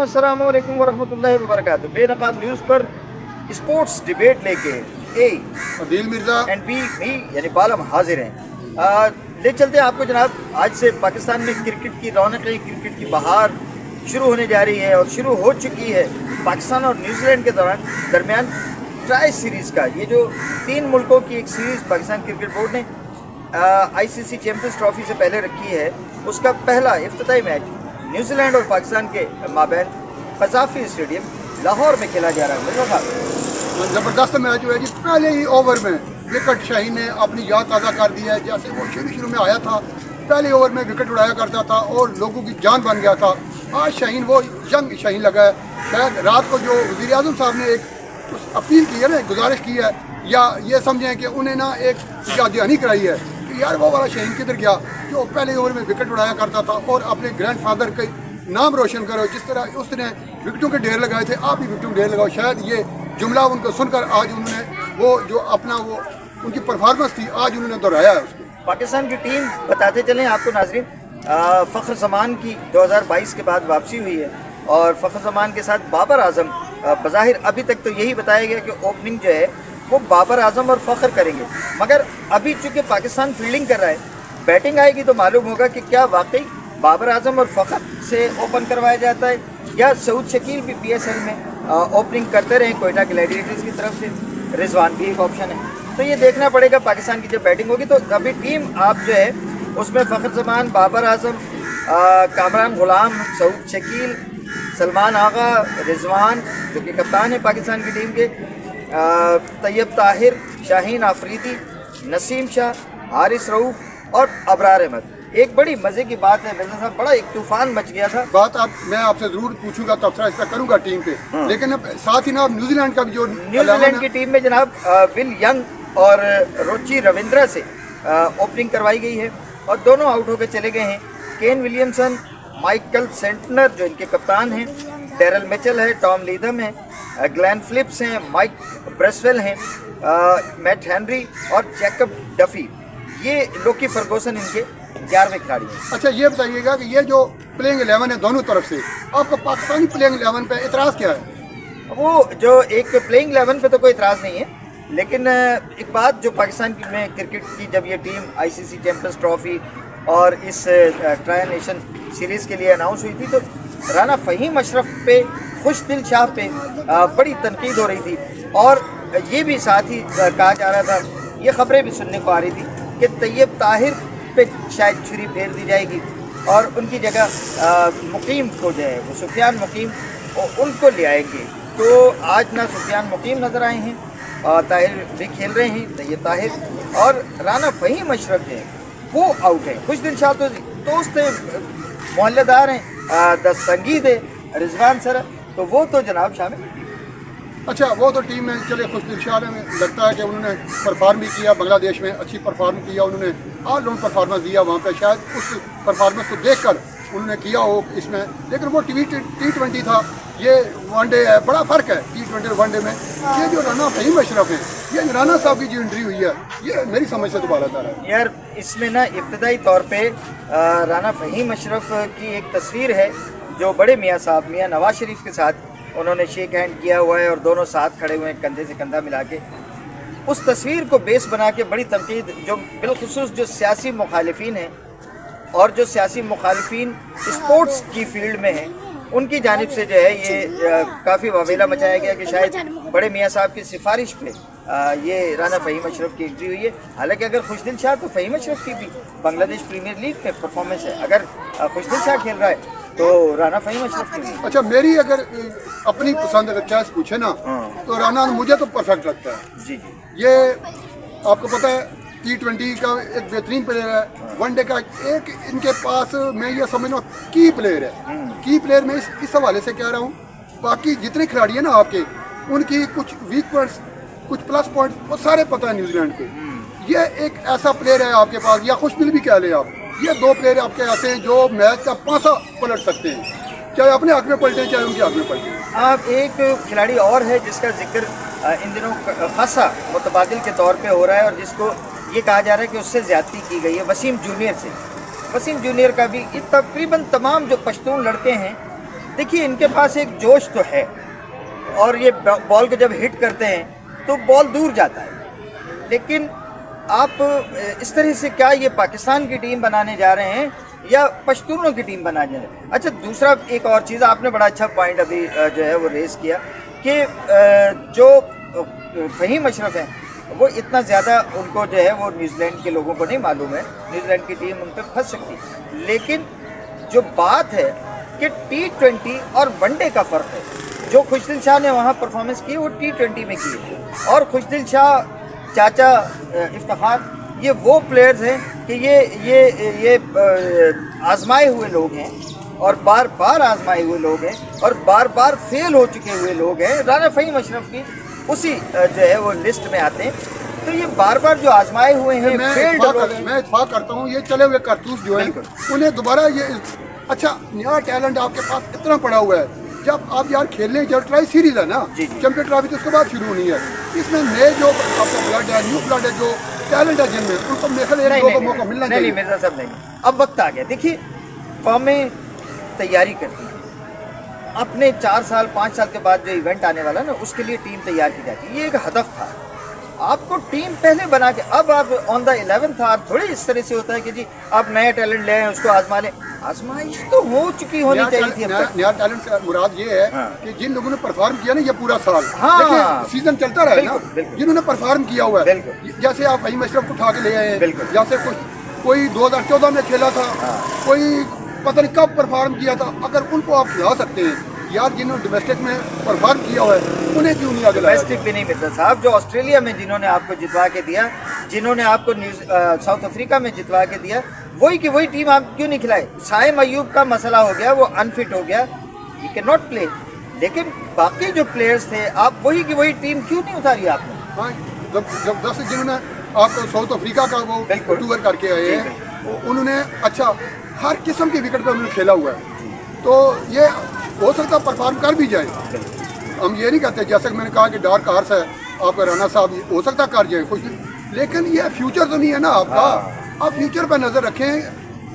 अस्सलाम वालेकुम वरहमतुल्लाहि वबरकातुहू। बेनकाब न्यूज़ पर स्पोर्ट्स डिबेट लेके ए अदील मिर्जा एंड बी मी यानी बालम हाजिर हैं। ले चलते हैं आपको जनाब। आज से पाकिस्तान में क्रिकेट की रौनकें, क्रिकेट की बहार शुरू होने जा रही है और शुरू हो चुकी है। पाकिस्तान और न्यूजीलैंड के दरमियान ट्राई सीरीज़ का ये जो 3 मुल्कों की एक सीरीज़ पाकिस्तान क्रिकेट बोर्ड ने आईसीसी चैंपियंस ट्रॉफी से पहले रखी है, उसका पहला इफ्तिताई मैच न्यूजीलैंड और पाकिस्तान के माबैन कज़ाफ़ी स्टेडियम लाहौर में खेला जा रहा है। ज़बरदस्त मैच हुआ है जी। पहले ही ओवर में विकेट शाहीन ने अपनी याद ताज़ा कर दी है। जैसे वो शुरू में आया था, पहले ओवर में विकेट उड़ाया करता था और लोगों की जान बन गया था। आज शाहीन वो यंग शाहीन लगा है। शायद रात को जो वज़ीर आज़म साहब ने एक अपील की है ना, गुजारिश की है, या ये समझें कि उन्हें ना एक यादहानी कराई है कि यार वो वाला शाहीन किधर गया जो पहले ओवर में विकेट उड़ाया करता था और अपने ग्रैंड फादर के नाम रोशन करो। जिस तरह उसने विकेटों के ढेर लगाए थे, आप भी विकेटों के ढेर लगाओ। शायद ये जुमला उनको सुनकर आज उन्होंने वो जो अपना वो उनकी परफॉर्मेंस थी आज उन्होंने दोहराया है उसको। पाकिस्तान की टीम बताते चलें आपको नाजरीन, फ़ख्र ज़मान की 2022 के बाद वापसी हुई है और फ़ख्र ज़मान के साथ बाबर आज़म बज़ाहिर अभी तक तो यही बताया गया कि ओपनिंग जो है वो बाबर आज़म और फ़ख्र करेंगे, मगर अभी चूँकि पाकिस्तान फील्डिंग कर रहा है, बैटिंग आएगी तो मालूम होगा कि क्या वाकई बाबर आज़म और फ़ख्र से ओपन करवाया जाता है या सऊद शकील भी PSL में ओपनिंग करते रहे कोयटा ग्लैडिएटर्स की तरफ से। रिजवान भी एक ऑप्शन है, तो ये देखना पड़ेगा पाकिस्तान की जब बैटिंग होगी। तो अभी टीम आप जो है उसमें फ़ख्र ज़मान, बाबर आज़म, कामरान गुलाम, सऊद शकील, सलमान आगा, रिजवान जो कि कप्तान है पाकिस्तान की टीम के, तैयब ताहिर, शाहीन आफरीदी, नसीम शाह, हारिस रऊफ़ और अबरार अहमद। एक बड़ी मज़े की बात है मिर्ज़ा साहब, बड़ा एक तूफान मच गया था। बात मैं आपसे जरूर पूछूंगा, तबसरा इस पर करूंगा टीम पे, लेकिन अब साथ ही ना आप न्यूजीलैंड का भी जो न्यूजीलैंड की टीम में जनाब विल यंग और रोची रविंद्रा से ओपनिंग करवाई गई है और दोनों आउट होकर चले गए हैं। केन विलियमसन, माइकल सेंटनर जो इनके कप्तान हैं, डेरल मिचेल है, टॉम लीथम है, ग्लेन फिलिप्स हैं, माइक ब्रेसवेल हैं, मैट हेनरी और जैकब डफी, ये लोकी फर्गूसन इनके 11वें खिलाड़ी हैं। अच्छा ये बताइएगा कि ये जो प्लेइंग 11 है दोनों तरफ से, आपका पाकिस्तानी प्लेइंग 11 पे इतराज़ क्या है? वो जो एक प्लेइंग 11 पे तो कोई इतराज़ नहीं है, लेकिन एक बात जो पाकिस्तान की में क्रिकेट की जब ये टीम आईसीसी चैंपियंस ट्रॉफी और इस ट्राई नेशन सीरीज़ के लिए अनाउंस हुई थी तो राना फ़हीम अशरफ पे, खुशदिल शाह पे बड़ी तनकीद हो रही थी और ये भी साथ ही कहा जा रहा था, ये खबरें भी सुनने को आ रही थी कि तैयब ताहिर पे शायद छुरी फेर दी जाएगी और उनकी जगह मुकीम को जो है वो सुफियान मुकीम उनको ले आएंगे। तो आज ना सुफियान मुकीम नज़र आए हैं और ताहिर भी खेल रहे हैं, तैयब ताहिर और राना फ़हीम अशरफ हैं वो आउट हैं। खुशदिल शाह तो दोस्त हैं, मोहल्लेदार हैं, द संगीत है रिजवान सर, तो वो तो जनाब शामिल। अच्छा वो तो टीम में चले, खुशदिल शाह में लगता है कि उन्होंने परफॉर्म भी किया, बांग्लादेश में अच्छी परफॉर्म किया, उन्होंने ऑलराउंड परफॉर्मेंस दिया वहाँ पे, शायद उस परफॉर्मेंस को देखकर उन्होंने किया हो इसमें, लेकिन वो T20 था, ये वनडे है, बड़ा फ़र्क है T20 और वनडे में। ये जो राना फ़हीम अशरफ है, ये राना साहब की जो एंट्री हुई है, ये मेरी समझ से तो बात आ रहा है यार। इसमें ना इब्तदाई तौर पर राना फ़हीम अशरफ की एक तस्वीर है जो बड़े मियाँ साहब मियाँ नवाज शरीफ के साथ उन्होंने शेक हैंड किया हुआ है और दोनों साथ खड़े हुए हैं कंधे से कंधा मिला के। उस तस्वीर को बेस बना के बड़ी तनकीद जो बिलखुसूस जो सियासी मुखालिफिन हैं और जो सियासी मुखालिफिन स्पोर्ट्स की फील्ड में हैं उनकी जानिब से जो है ये काफ़ी वावेला मचाया गया कि शायद बड़े मियाँ साहब की सिफारिश पे ये राना फ़हीम अशरफ की एंट्री हुई है। हालांकि अगर खुशदिल शाह तो फ़हीम अशरफ की भी बांग्लादेश प्रीमियर लीग में परफॉर्मेंस है, अगर खुशदिल शाह खेल रहा है तो राना फ़हीम अशरफ की। अच्छा मेरी अगर अपनी पसंद अगर चॉइस पूछे ना तो राना मुझे तो परफेक्ट लगता है जी जी। ये आपको पता है T20 का एक बेहतरीन प्लेयर है, वनडे का एक इनके पास मैं ये समझना की प्लेयर है। की प्लेयर में इस हवाले से कह रहा हूँ, बाकी जितने खिलाड़ी हैं ना आपके, उनकी कुछ वीक पॉइंट्स कुछ प्लस पॉइंट्स वो सारे पता है न्यूजीलैंड को। ये एक ऐसा प्लेयर है आपके पास, या खुशदिल भी कह लें आप, ये 2 प्लेयर आपके ऐसे हैं जो मैच का पासा पलट सकते हैं, चाहे अपने हक में पलटे चाहे उनके हक में पलटे। आप एक खिलाड़ी और है जिसका जिक्र इन दिनों खासा मुतबादिल के तौर पे हो रहा है और जिसको ये कहा जा रहा है कि उससे ज़्यादती की गई है, वसीम जूनियर से। वसीम जूनियर का भी ये तकरीबन तमाम जो पश्तून लड़के हैं देखिए इनके पास एक जोश तो है, और ये बॉल को जब हिट करते हैं तो बॉल दूर जाता है, लेकिन आप इस तरह से क्या ये पाकिस्तान की टीम बनाने जा रहे हैं या पश्तूनों की टीम बनाने जा रहे हैं? अच्छा, दूसरा एक और चीज़ आपने बड़ा अच्छा पॉइंट अभी जो है वो रेस किया कि जो फ़हीम अशरफ हैं वो इतना ज़्यादा उनको जो है वो न्यूजीलैंड के लोगों को नहीं मालूम है, न्यूजीलैंड की टीम उन पर फंस सकती है। लेकिन जो बात है कि T20 और वनडे का फ़र्क है, जो खुशदिल शाह ने वहाँ परफॉर्मेंस की वो T20 में की, और खुशदिल शाह, चाचा इफ्तिखार, ये वो प्लेयर्स हैं कि ये आजमाए हुए लोग हैं और बार बार आजमाए हुए लोग हैं और बार बार फेल हो चुके हुए लोग हैं। राना फ़हीम अशरफ की उसी जो है वो लिस्ट में आते हैं। तो ये बार बार जो आजमाए हुए हैं, मैं इत्फाक करता हूँ, ये चले हुए कारतूस जो है उन्हें दोबारा ये अच्छा नया टैलेंट आपके पास इतना पड़ा हुआ है, जब आप यार खेलने जब ट्राई सीरीज है ना, चैंपियन ट्रॉफी तो उसके बाद शुरू होनी है, इसमें नए जो आपका ब्लड है, न्यू ब्लड है, जो टैलेंट है जिनमें, उनको मेरे को मौका मिलना चाहिए। नहीं मेरा सब नहीं, अब वक्त आ गया। देखिए कौमें तैयारी करती हैं, अपने 4 साल 5 साल के बाद जो इवेंट आने वाला ना, उसके लिए टीम तैयार की जाती है। ये एक हदफ था, आपको टीम पहले बना के, अब आप ऑन द 11th आवर थोड़ी इस तरह से होता है कि जी आप नया टैलेंट ले आए उसको आजमा लें। आजमाइश तो हो चुकी होनी चाहिए थी। नया टैलेंट से मुराद ये है कि जिन लोगों ने परफॉर्म किया ना ये पूरा साल, हाँ, सीजन चलता रहा ना, जिन्होंने परफॉर्म किया हुआ है, जैसे आप फ़हीम अशरफ को उठा के ले आए हैं, जैसे कोई 2014 में खेला था, कोई पता नहीं कब परफॉर्म किया था, अगर उनको आप खिला सकते हैं यार, जिन्होंने डोमेस्टिक में परफॉर्म किया हुआ है उन्हें क्यों नहीं आगे लाया? डोमेस्टिक भी नहीं मिलता साहब, जो ऑस्ट्रेलिया में जिन्होंने आपको जितवा के दिया, जिन्होंने आपको साउथ अफ्रीका में जितवा के दिया, वही की वही टीम आप क्यों नहीं खिलाए? साइम अयूब का मसला हो गया, वो अनफिट हो गया, ही कैन नॉट प्ले, लेकिन बाकी जो प्लेयर्स थे आप वही की वही टीम क्यों नहीं उतारी आपने? हाँ, जब 10 जिन्होंने आपको साउथ अफ्रीका का वो टूर करके आए हैं, उन्होंने अच्छा हर किस्म के विकेट पर उन्होंने खेला हुआ है, तो ये हो सकता है परफॉर्म कर भी जाए। हम ये नहीं कहते, जैसे कि मैंने कहा कि डार्क हार्स है आपका राना साहब, हो सकता कर जाए कुछ, लेकिन ये फ्यूचर तो नहीं है ना आपका। आप फ्यूचर पर नज़र रखें,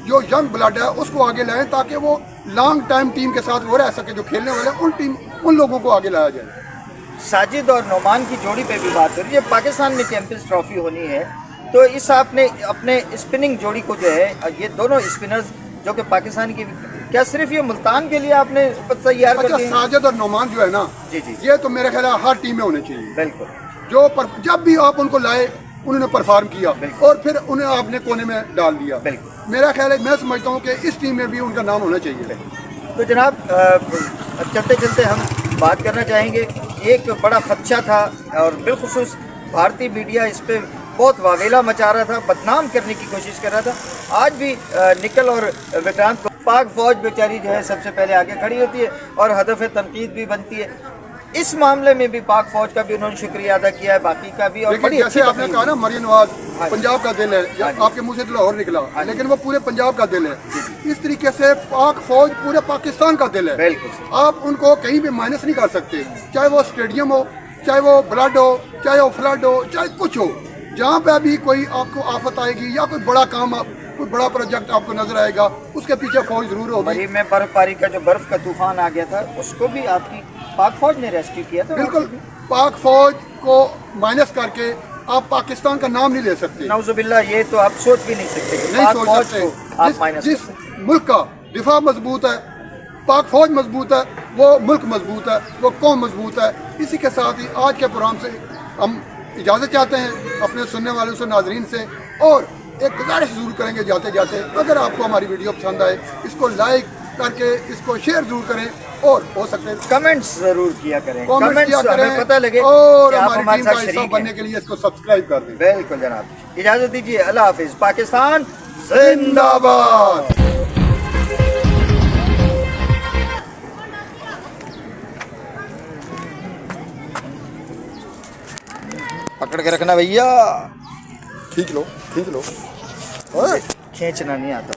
जो यंग ब्लड है उसको आगे लाएं ताकि वो लॉन्ग टाइम टीम के साथ वो रह सके, जो खेलने वाले उन लोगों को आगे लाया जाए। साजिद और नोमान की जोड़ी पे भी बात हो रही है। पाकिस्तान में चैंपियंस ट्रॉफी होनी है, तो इस आपने अपने स्पिनिंग जोड़ी को जो है, ये दोनों स्पिनर्स जो कि पाकिस्तान की, क्या सिर्फ ये मुल्तान के लिए आपने तैयार कर दिए? साजिद और नोमान जो है ना, जी ये तो मेरे ख्याल हर टीम में होने चाहिए। बिल्कुल, जब भी आप उनको लाए उन्होंने परफॉर्म किया और फिर उन्हें आपने कोने में डाल दिया। मेरा ख्याल है, मैं समझता हूँ कि इस टीम में भी उनका नाम होना चाहिए। तो जनाब चलते चलते हम बात करना चाहेंगे, एक बड़ा खदशा था और बिलखुसूस भारतीय मीडिया इस पर बहुत वावेला मचा रहा था, बदनाम करने की कोशिश कर रहा था। आज भी निकल और विक्रांत को पाक फौज बेचारी जो है सबसे पहले आगे खड़ी होती है और हदफ तनकीद भी बनती है। इस मामले में भी पाक फौज का भी उन्होंने शुक्रिया अदा किया है, बाकी का भी। और बड़ी जैसे आपने कहा ना, मरियम नवाज पंजाब का दिल है, आपके मुंह से तो लाहौर निकला, लेकिन वो पूरे पंजाब का दिल है। इस तरीके से पाक फौज पूरे पाकिस्तान का दिल है। आप उनको कहीं भी माइनस नहीं कर सकते, चाहे वो स्टेडियम हो, चाहे वो ब्लड हो, चाहे वो फ्लड हो, चाहे कुछ हो। जहाँ पे अभी कोई आपको आफत आएगी या कोई बड़ा काम, कोई बड़ा प्रोजेक्ट आपको नजर आएगा, उसके पीछे फौज जरूर होगी। मरीब में बर्फबारी का जो बर्फ का तूफान आ गया था, उसको भी आपकी पाक फौज ने रेस्क्यू किया था। बिल्कुल, पाक फौज को माइनस करके आप पाकिस्तान का नाम नहीं ले सकते। नौजुबिल्लाह, ये तो आप सोच भी नहीं सकते, नहीं सोच सकते। जिस मुल्क का दिफा मजबूत है, पाक फौज मजबूत है, वो मुल्क मजबूत है, वो कौम मजबूत है। इसी के साथ ही आज के प्रोग्राम से हम इजाज़त चाहते हैं अपने सुनने वालों से, नाजरीन से, और एक गुजारिश जरूर करेंगे जाते जाते, अगर आपको हमारी वीडियो पसंद आए इसको लाइक करके इसको शेयर जरूर करें, और हो सकते हैं कमेंट्स जरूर किया करें, कमेंट्स किया करें, पता लगे, और हमारी टीम का हिस्सा बनने के लिए इसको सब्सक्राइब कर दें। बिल्कुल जनाब, इजाजत दीजिए, अल्लाह हाफिज। पाकिस्तान जिंदाबाद। पकड़ के रखना भैया, खींच लो, खींचना नहीं आता।